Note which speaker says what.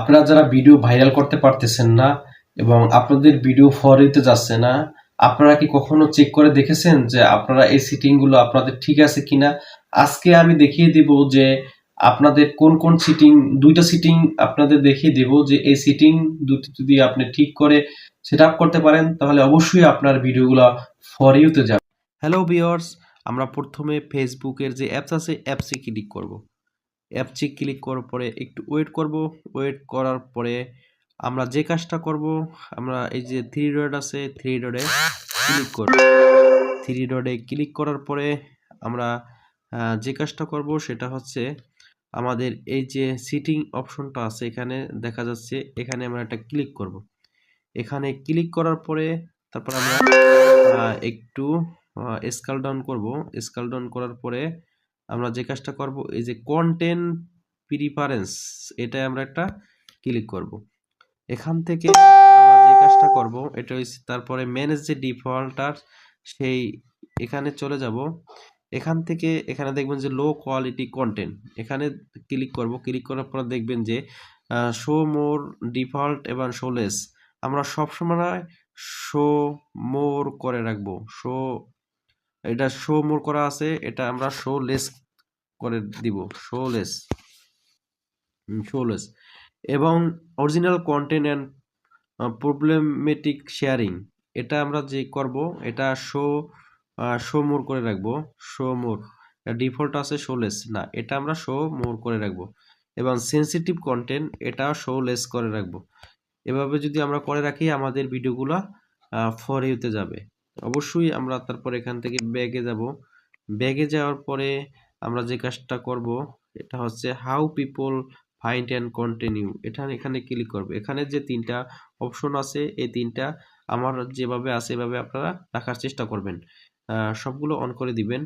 Speaker 1: আপনারা যারা video viral করতে পারতেছেন না এবং আপনাদের ভিডিও ফরওয়ার্ড যাচ্ছে না, আপনারা কি কখনো চেক করে দেখেছেন যে আপনারা এই সেটিং গুলো আপনাদের ঠিক আছে কিনা? আজকে আমি দেখিয়ে দিব যে আপনাদের কোন কোন সিটিং, দুইটা সিটিং আপনাদের দেখিয়ে দেব যে এই সিটিং দুটি যদি আপনি ঠিক করে সেট আপ করতে পারেন তাহলে অবশ্যই আপনার ভিডিওগুলো ফর ইউতে যাবে। হ্যালো ভিউয়ার্স, আমরা প্রথমে ফেসবুকের যে অ্যাপস আছে অ্যাপসে ক্লিক করব। অ্যাপসে ক্লিক করার পরে একটু ওয়েট করব। ওয়েট করার পরে আমরা যে কাজটা করব, আমরা এই যে থ্রি ডট আছে থ্রি ডটে ক্লিক করব। থ্রি ডটে ক্লিক করার পরে আমরা যে কাজটা করব সেটা হচ্ছে আমাদের এই যে সিটিং অপশনটা আছে এখানে দেখা যাচ্ছে, এখানে আমরা একটা ক্লিক করব। এখানে ক্লিক করার পরে তারপর আমরা একটু স্কেল ডাউন করব। স্কেল ডাউন করার পরে আমরা যে কাজটা করব এই যে কন্টেন্ট প্রিফারেন্স, এটা আমরা একটা ক্লিক করব। এখান থেকে আমরা যে কাজটা করব এটা হচ্ছে তারপরে ম্যানেজ যে ডিফল্টার, সেই এখানে চলে যাব। এখান থেকে এখানে দেখবেন যে লো কোয়ালিটি কন্টেন্ট, এখানে ক্লিক করব। ক্লিক করার পর দেখবেন যে শো মোর ডিফল্ট এবং শো লেস, আমরা সবসময় শো মোর করে রাখবো। এটা শো মোর করা আছে, এটা আমরা শো লেস করে দিব। শো লেস এবং original content and problematic sharing, এটা আমরা যে করব এটা শো মোর করে রাখবো। শো মোর ডিফল্ট আছে শো লেস, না এটা আমরা শো মোর করে রাখবো। এবং সেনসিটিভ কন্টেন্ট এটা শো লেস করে রাখবো। এভাবে যদি আমরা করে রাখি আমাদের ভিডিওগুলো ফর ইউতে যাবে। অবশ্যই আমরা তারপর এখান থেকে ব্যাগে যাব। ব্যাগে যাওয়ার পরে আমরা যে কাজটা করব এটা হচ্ছে how people find and continue, এখানে ক্লিক করব। এখানে যে তিনটা অপশন আছে এই তিনটা আমার যেভাবে আছে এভাবে আপনারা রাখার চেষ্টা করবেন, সবগুলো অন করে দিবেন।